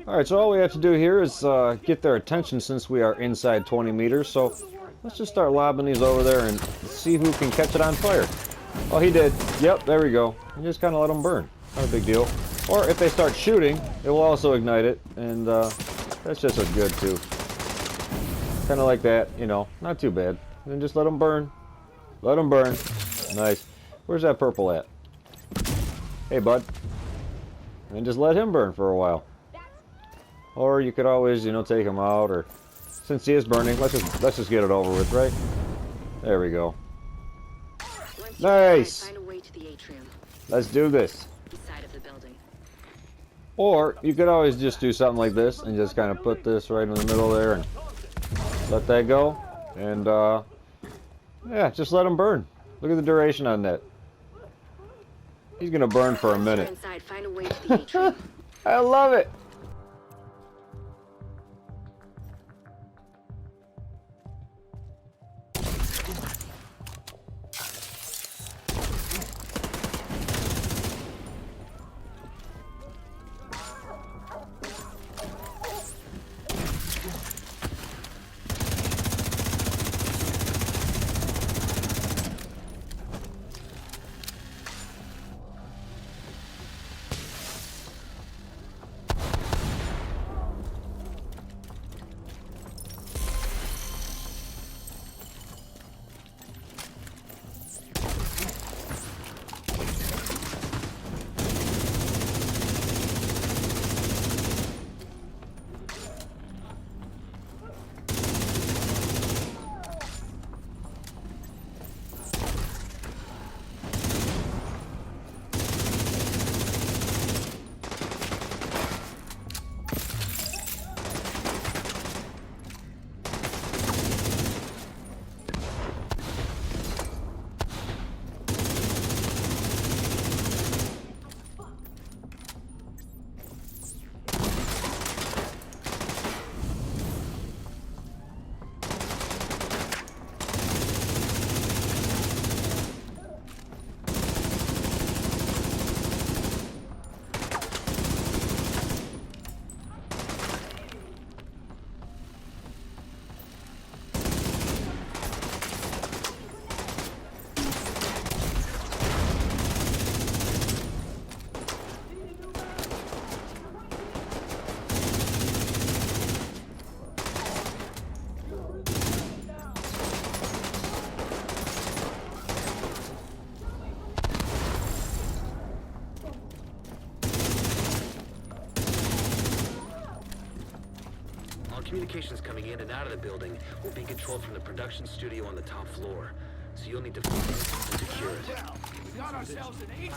Alright, so all we have to do here is get their attention since we are inside 20 meters. So let's just start lobbing these over there and see who can catch it on fire. Oh, he did. Yep, there we go. And just kind of let them burn. Not a big deal. Or if they start shooting, it will also ignite it. And that's just as good too. Kind of like that, you know, not too bad. And then just let them burn. Let them burn. Nice. Where's that purple at? Hey, bud. And just let him burn for a while. Or you could always, you know, take him out, or since he is burning, let's just get it over with, right? There we go. Nice. Let's do this. Or you could always just do something like this and just kind of put this right in the middle there and let that go. And yeah, just let him burn. Look at the duration on that. He's gonna burn for a minute. I love it. Communications coming in and out of the building will be controlled from the production studio on the top floor, so you'll need to find it and secure it. We got ourselves an agent.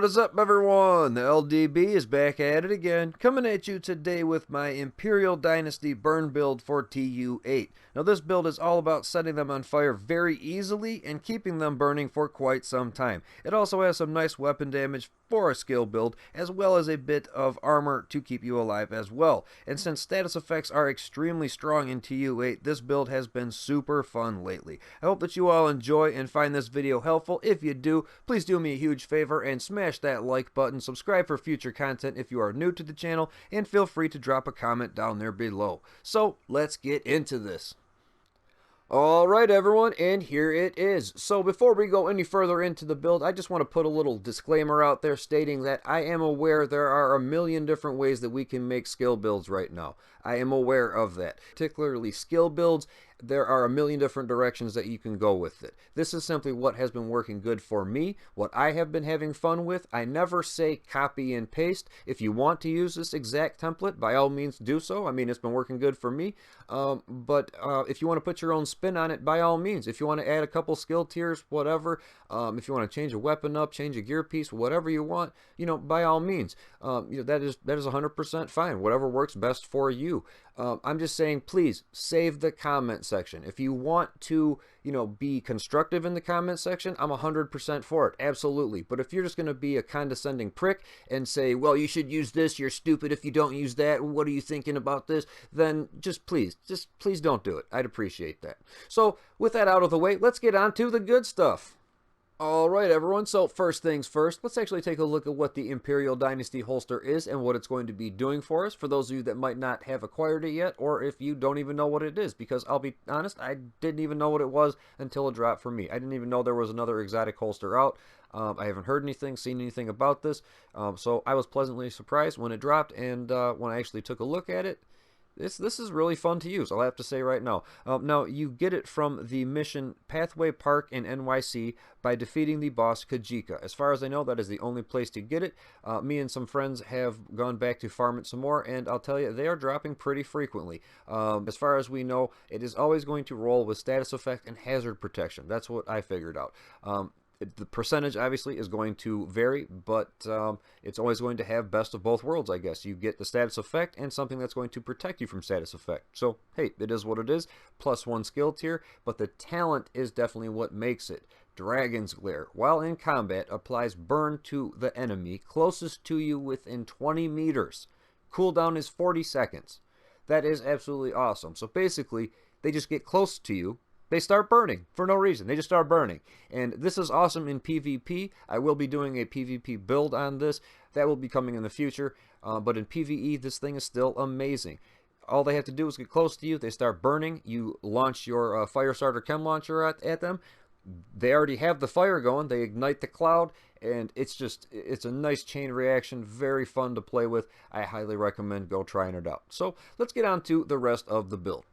What is up, everyone? The LDB is back at it again, coming at you today with my Imperial Dynasty burn build for TU8. Now this build is all about setting them on fire very easily and keeping them burning for quite some time. It also has some nice weapon damage for a skill build, as well as a bit of armor to keep you alive as well. And since status effects are extremely strong in TU8, this build has been super fun lately. I hope that you all enjoy and find this video helpful. If you do, please do me a huge favor and smash that like button, subscribe for future content if you are new to the channel, and feel free to drop a comment down there below. So let's get into this. Alright everyone, and here it is. So before we go any further into the build, I just want to put a little disclaimer out there stating that I am aware there are a million different ways that we can make skill builds right now. I am aware of that. Particularly skill builds, there are a million different directions that you can go with it. This is simply what has been working good for me, what I have been having fun with. I never say copy and paste. If you want to use this exact template, by all means do so. I mean, it's been working good for me. But if you want to put your own spin on it, by all means. If you want to add a couple skill tiers, whatever. If you want to change a weapon up, change a gear piece, whatever you want, you know, by all means. That is 100% fine. Whatever works best for you. I'm just saying, please save the comment section. If you want to, be constructive in the comment section, I'm 100% for it. Absolutely. But if you're just going to be a condescending prick and say, well, you should use this, you're stupid if you don't use that, what are you thinking about this? Then just please don't do it. I'd appreciate that. So with that out of the way, let's get on to the good stuff. Alright everyone, so first things first, let's actually take a look at what the Imperial Dynasty holster is and what it's going to be doing for us, for those of you that might not have acquired it yet, or if you don't even know what it is, because I'll be honest, I didn't even know what it was until it dropped for me. I didn't even know there was another exotic holster out. I haven't heard anything, seen anything about this, so I was pleasantly surprised when it dropped, and when I actually took a look at it, this is really fun to use, I'll have to say right now. Now, you get it from the mission Pathway Park in NYC by defeating the boss Kajika. As far as I know, that is the only place to get it. Me and some friends have gone back to farm it some more, and I'll tell you, they are dropping pretty frequently. As far as we know, it is always going to roll with status effect and hazard protection. That's what I figured out. The percentage obviously is going to vary, but it's always going to have best of both worlds, I guess. You get the status effect and something that's going to protect you from status effect. So, hey, it is what it is. +1 skill tier, but the talent is definitely what makes it. Dragon's Glare, while in combat, applies burn to the enemy closest to you within 20 meters. Cooldown is 40 seconds. That is absolutely awesome. So basically, they just get close to you. They start burning for no reason. They just start burning. And this is awesome in PvP. I will be doing a PvP build on this. That will be coming in the future. But in PvE, this thing is still amazing. All they have to do is get close to you. They start burning. You launch your fire starter chem launcher at them. They already have the fire going. They ignite the cloud. And it's a nice chain reaction. Very fun to play with. I highly recommend go trying it out. So let's get on to the rest of the build.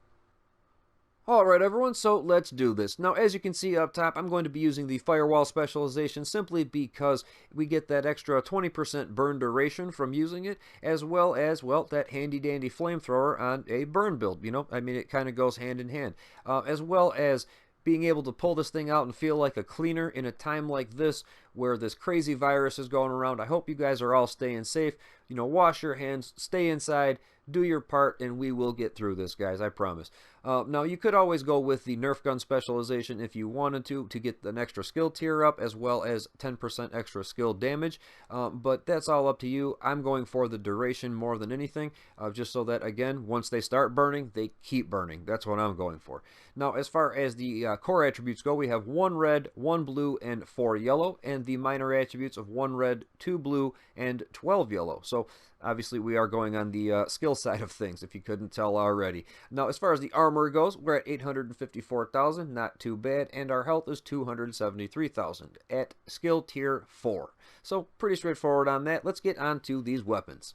Alright everyone, so let's do this. Now as you can see up top, I'm going to be using the Firewall Specialization simply because we get that extra 20% burn duration from using it, as well as, well, that handy dandy flamethrower on a burn build. I mean, it kind of goes hand in hand. As well as being able to pull this thing out and feel like a cleaner in a time like this where this crazy virus is going around. I hope you guys are all staying safe. Wash your hands, stay inside, do your part, and we will get through this, guys, I promise. Now, you could always go with the Nerf Gun Specialization if you wanted to get an extra skill tier up, as well as 10% extra skill damage, but that's all up to you. I'm going for the duration more than anything, just so that, again, once they start burning, they keep burning. That's what I'm going for. Now, as far as the core attributes go, we have 1 red, 1 blue, and 4 yellow, and the minor attributes of 1 red, 2 blue, and 12 yellow. So, obviously, we are going on the skill side of things, if you couldn't tell already. Now, as far as the armor goes, we're at 854,000, not too bad, and our health is 273,000 at skill tier 4. So, pretty straightforward on that. Let's get on to these weapons.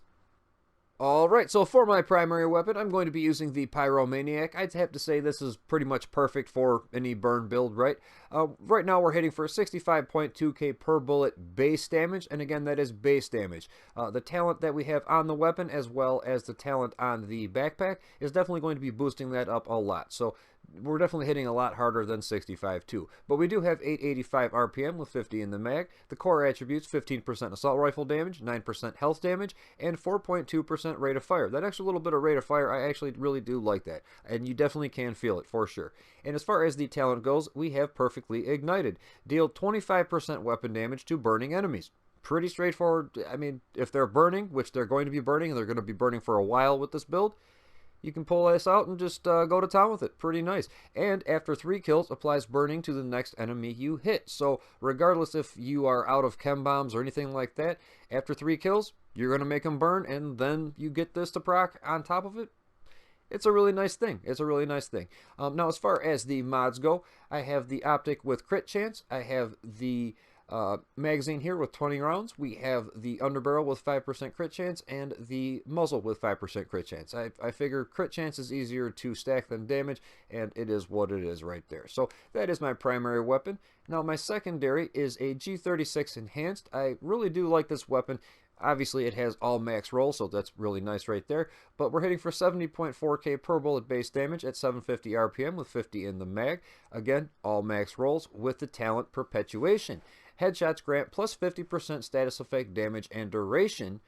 Alright, so for my primary weapon, I'm going to be using the Pyromaniac. I'd have to say this is pretty much perfect for any burn build, right? Right now we're hitting for 65.2k per bullet base damage, and again, that is base damage. The talent that we have on the weapon, as well as the talent on the backpack, is definitely going to be boosting that up a lot. So we're definitely hitting a lot harder than 65 too. But we do have 885 RPM with 50 in the mag. The core attributes: 15% assault rifle damage, 9% health damage, and 4.2% rate of fire. That extra little bit of rate of fire, I actually really do like that. And you definitely can feel it for sure. And as far as the talent goes, we have perfectly ignited. Deal 25% weapon damage to burning enemies. Pretty straightforward. I mean, if they're burning, which they're going to be burning, and they're going to be burning for a while with this build, you can pull this out and just go to town with it. Pretty nice. And after 3 kills, applies burning to the next enemy you hit. So regardless if you are out of chem bombs or anything like that, after 3 kills, you're going to make them burn, and then you get this to proc on top of it. It's a really nice thing. It's a really nice thing. Now, as far as the mods go, I have the optic with crit chance. I have the magazine here with 20 rounds. We have the underbarrel with 5% crit chance and the muzzle with 5% crit chance. I figure crit chance is easier to stack than damage, and it is what it is right there. So that is my primary weapon. Now my secondary is a G36 Enhanced. I really do like this weapon. Obviously it has all max roll, so that's really nice right there. But we're hitting for 70.4k per bullet base damage at 750 RPM with 50 in the mag. Again, all max rolls with the talent Perpetuation. Headshots grant plus 50% status effect damage and duration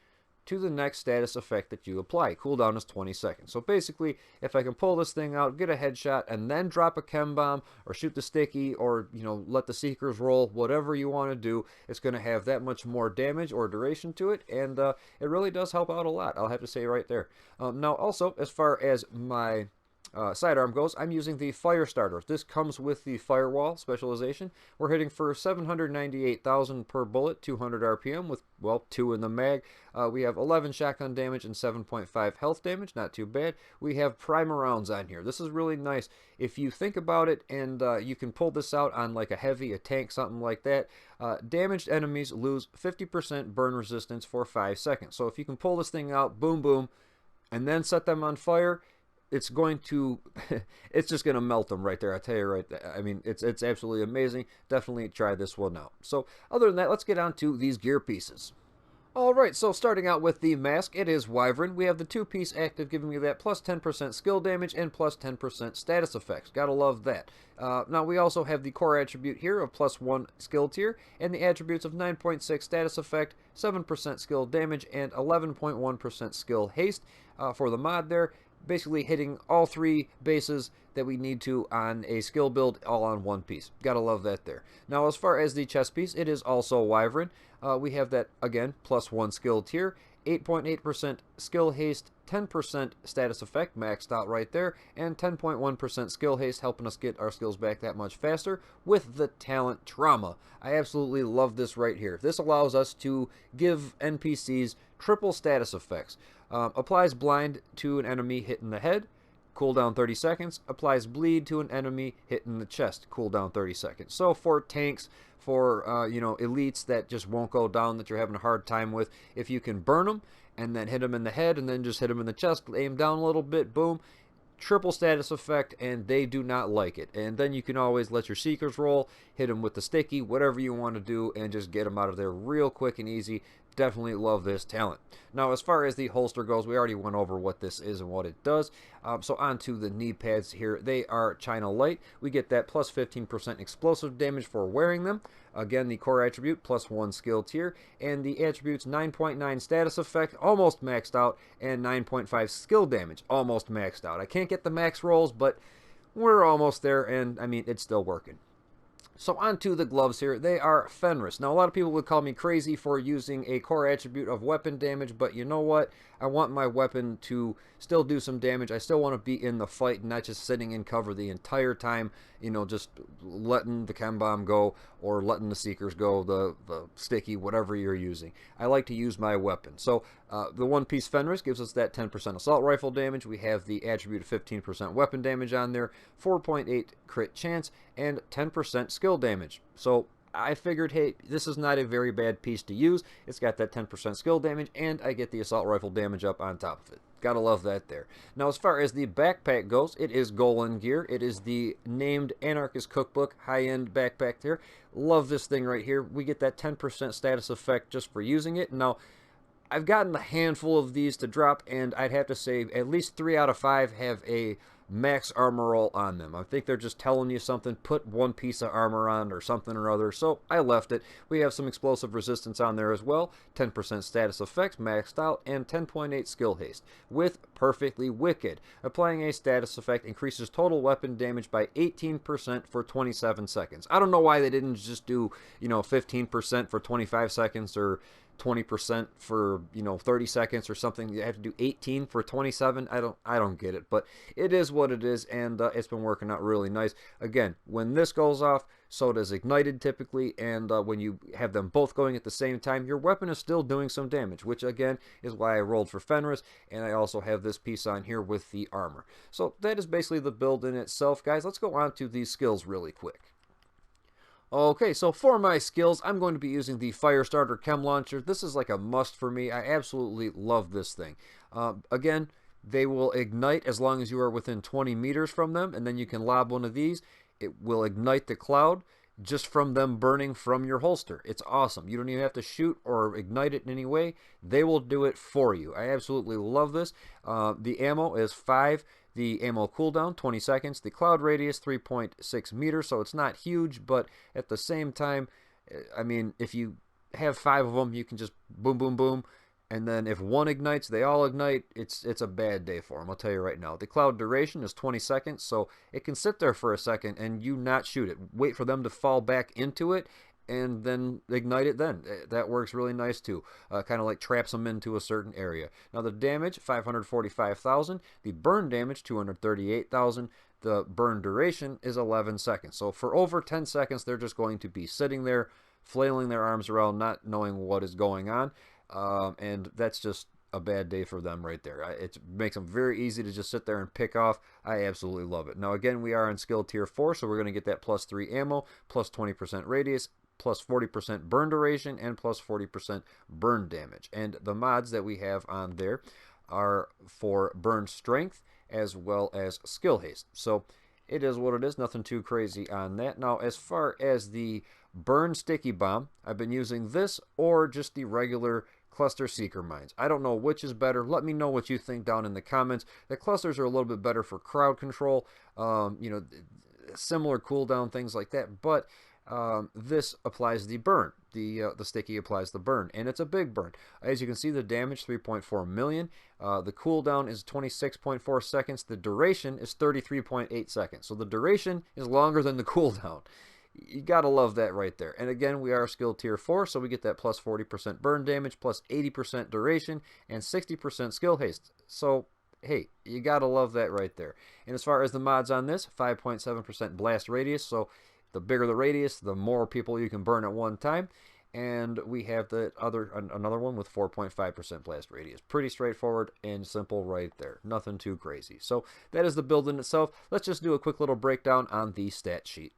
to the next status effect that you apply. Cooldown is 20 seconds. So basically, if I can pull this thing out, get a headshot, and then drop a chem bomb, or shoot the sticky, or, you know, let the seekers roll, whatever you want to do, it's going to have that much more damage or duration to it, and it really does help out a lot, I'll have to say right there. Now also, as far as my sidearm goes, I'm using the fire starter. This comes with the firewall specialization. We're hitting for 798,000 per bullet, 200 RPM with, well, 2 in the mag. We have 11 shotgun damage and 7.5 health damage. Not too bad. We have primer rounds on here. This is really nice. If you think about it, and you can pull this out on like a heavy, a tank, something like that, damaged enemies lose 50% burn resistance for 5 seconds. So if you can pull this thing out, boom, boom, and then set them on fire, it's going to, it's just going to melt them right there. I tell you right there. I mean, it's absolutely amazing. Definitely try this one out. So other than that, let's get on to these gear pieces. Alright, so starting out with the mask, it is Wyvern. We have the 2-piece active giving me that plus 10% skill damage and plus 10% status effects. Gotta love that. Now we also have the core attribute here of plus 1 skill tier, and the attributes of 9.6 status effect, 7% skill damage, and 11.1% skill haste for the mod there. Basically hitting all 3 bases that we need to on a skill build all on one piece. Gotta love that there. Now as far as the chest piece, it is also Wyvern. We have that, again, plus 1 skill tier, 8.8% skill haste, 10% status effect, maxed out right there, and 10.1% skill haste, helping us get our skills back that much faster with the talent Trauma. I absolutely love this right here. This allows us to give NPCs triple status effects. Applies blind to an enemy hit in the head, cooldown 30 seconds. Applies bleed to an enemy hit in the chest, cooldown 30 seconds. So for tanks, for you know, elites that just won't go down, that you're having a hard time with, if you can burn them and then hit them in the head and then just hit them in the chest, aim down a little bit, boom, triple status effect, and they do not like it. And then you can always let your seekers roll, hit them with the sticky, whatever you want to do, and just get them out of there real quick and easy. Definitely love this talent. Now as far as the holster goes, we already went over what this is and what it does. So on to the knee pads here. They are China Light. We get that plus 15% explosive damage for wearing them. Again, the core attribute plus 1 skill tier, and the attributes 9.9 status effect, almost maxed out, and 9.5 skill damage, almost maxed out. I can't get the max rolls, but we're almost there, and I mean, it's still working. So on to the gloves here. They are Fenris. Now a lot of people would call me crazy for using a core attribute of weapon damage, but you know what? I want my weapon to still do some damage. I still want to be in the fight and not just sitting in cover the entire time, you know, just letting the chem bomb go or letting the seekers go, the sticky, whatever you're using. I like to use my weapon. So the one-piece Fenris gives us that 10% assault rifle damage. We have the attribute of 15% weapon damage on there, 4.8 crit chance, and 10% skill damage. So I figured, hey, this is not a very bad piece to use. It's got that 10% skill damage, and I get the assault rifle damage up on top of it. Gotta love that there. Now, as far as the backpack goes, it is Golan gear. It is the named Anarchist Cookbook high-end backpack there. Love this thing right here. We get that 10% status effect just for using it. Now, I've gotten a handful of these to drop, and I'd have to say at least 3 out of 5 have a max armor roll on them. I think they're just telling you something, put one piece of armor on or something or other, so I left it. We have some explosive resistance on there as well, 10% status effects maxed out, and 10.8 skill haste, with Perfectly Wicked. Applying a status effect increases total weapon damage by 18% for 27 seconds. I don't know why they didn't just do, 15% for 25 seconds or 20% for 30 seconds or something. You have to do 18 for 27. I don't get it, but it is what it is, and it's been working out really nice. Again, when this goes off, so does ignited typically, and when you have them both going at the same time, your weapon is still doing some damage, which again is why I rolled for Fenris, and I also have this piece on here with the armor. So that is basically the build in itself, guys. Let's go on to these skills really quick. Okay, so for my skills, I'm going to be using the Firestarter Chem Launcher. This is like a must for me. I absolutely love this thing. Again, they will ignite as long as you are within 20 meters from them, and then you can lob one of these. It will ignite the cloud just from them burning from your holster. It's awesome. You don't even have to shoot or ignite it in any way. They will do it for you. I absolutely love this. The ammo is 5. The ammo cooldown, 20 seconds. The cloud radius, 3.6 meters, so it's not huge, but at the same time, I mean, if you have 5 of them, you can just boom, boom, boom, and then if one ignites, they all ignite. It's a bad day for them, I'll tell you right now. The cloud duration is 20 seconds, so it can sit there for a second and you not shoot it. Wait for them to fall back into it, and then ignite it then. That works really nice too. Kind of like traps them into a certain area. Now the damage, 545,000. The burn damage, 238,000. The burn duration is 11 seconds. So for over 10 seconds, they're just going to be sitting there, flailing their arms around, not knowing what is going on. And that's just a bad day for them right there. It makes them very easy to just sit there and pick off. I absolutely love it. Now again, we are in skill tier 4, so we're going to get that plus 3 ammo, plus 20% radius, plus 40% burn duration, and plus 40% burn damage. And the mods that we have on there are for burn strength as well as skill haste. So it is what it is, nothing too crazy on that. Now as far as the burn sticky bomb, I've been using this or just the regular cluster seeker mines. I don't know which is better. Let me know what you think down in the comments. The clusters are a little bit better for crowd control, similar cooldown, things like that, but this applies the burn. The sticky applies the burn, and it's a big burn. As you can see, the damage 3.4 million. The cooldown is 26.4 seconds. The duration is 33.8 seconds. So the duration is longer than the cooldown. You gotta love that right there. And again, we are skill tier 4, so we get that plus 40% burn damage, plus 80% duration, and 60% skill haste. So hey, you gotta love that right there. And as far as the mods on this, 5.7% blast radius. So the bigger the radius, the more people you can burn at one time. And we have another one with 4.5% blast radius. Pretty straightforward and simple right there. Nothing too crazy. So that is the build in itself. Let's just do a quick little breakdown on the stat sheet.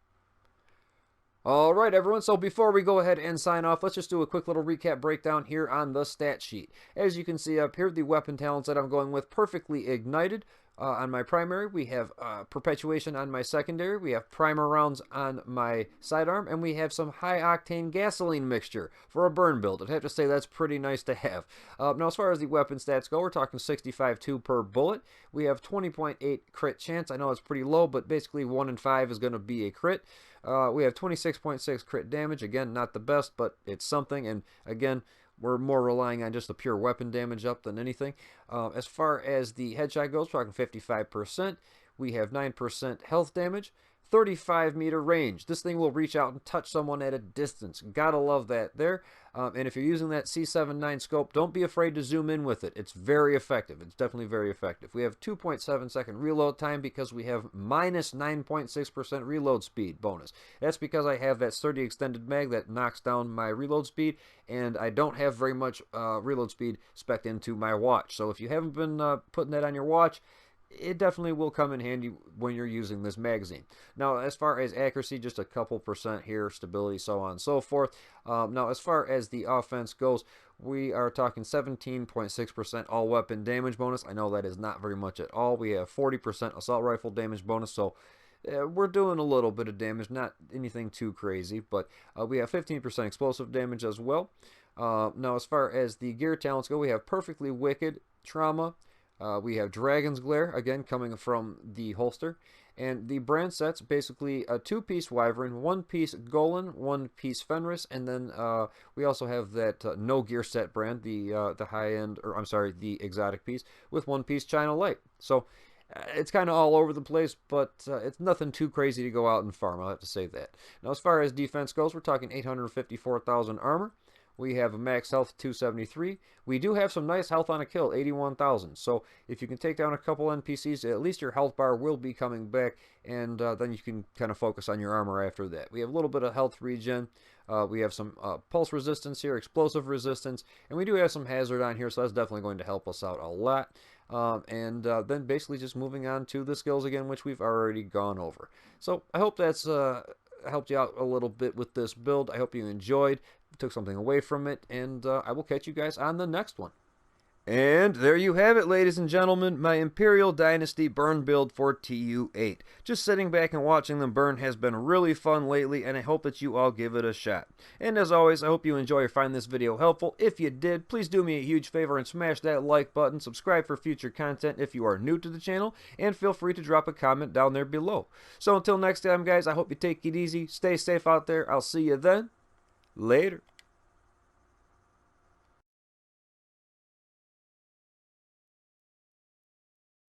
Alright everyone, so before we go ahead and sign off, let's just do a quick little recap breakdown here on the stat sheet. As you can see up here, the weapon talents that I'm going with, Perfectly Ignited on my primary. We have Perpetuation on my secondary. We have Primer Rounds on my sidearm. And we have some high-octane gasoline mixture for a burn build. I'd have to say that's pretty nice to have. Now, as far as the weapon stats go, we're talking 65.2 per bullet. We have 20.8 crit chance. I know it's pretty low, but basically 1 in 5 is going to be a crit. We have 26.6 crit damage. Again, not the best, but it's something. And again, we're more relying on just the pure weapon damage up than anything. As far as the headshot goes, we're talking 55%. We have 9% health damage. 35-meter range. This thing will reach out and touch someone at a distance. Gotta love that there. And if you're using that C7-9 scope, don't be afraid to zoom in with it. It's very effective. It's definitely very effective. We have 2.7 second reload time because we have minus 9.6% reload speed bonus. That's because I have that sturdy extended mag that knocks down my reload speed, and I don't have very much reload speed spec'd into my watch. So if you haven't been putting that on your watch, it definitely will come in handy when you're using this magazine. Now, as far as accuracy, just a couple percent here, stability, so on and so forth. Now, as far as the offense goes, we are talking 17.6% all weapon damage bonus. I know that is not very much at all. We have 40% assault rifle damage bonus, so we're doing a little bit of damage, not anything too crazy, but we have 15% explosive damage as well. Now, as far as the gear talents go, we have Perfectly Wicked, Trauma, We have Dragon's Glare, again, coming from the holster. And the brand set's basically a 2-piece Wyvern, 1-piece Golan, 1-piece Fenris, and then we also have that No Gear set brand, the high-end, or I'm sorry, the exotic piece, with 1-piece China Light. So it's kind of all over the place, but it's nothing too crazy to go out and farm, I'll have to say that. Now, as far as defense goes, we're talking 854,000 armor. We have a max health 273. We do have some nice health on a kill, 81,000. So if you can take down a couple NPCs, at least your health bar will be coming back, and then you can kind of focus on your armor after that. We have a little bit of health regen. We have some pulse resistance here, explosive resistance, and we do have some hazard on here, so that's definitely going to help us out a lot. Then basically just moving on to the skills again, which we've already gone over. So I hope that's helped you out a little bit with this build. I hope you enjoyed, took something away from it, and I will catch you guys on the next one. And there you have it, ladies and gentlemen, my Imperial Dynasty burn build for TU8. Just sitting back and watching them burn has been really fun lately, and I hope that you all give it a shot. And as always, I hope you enjoy or find this video helpful. If you did, please do me a huge favor and smash that like button, subscribe for future content if you are new to the channel, and feel free to drop a comment down there below. So until next time, guys, I hope you take it easy, stay safe out there, I'll see you then, later.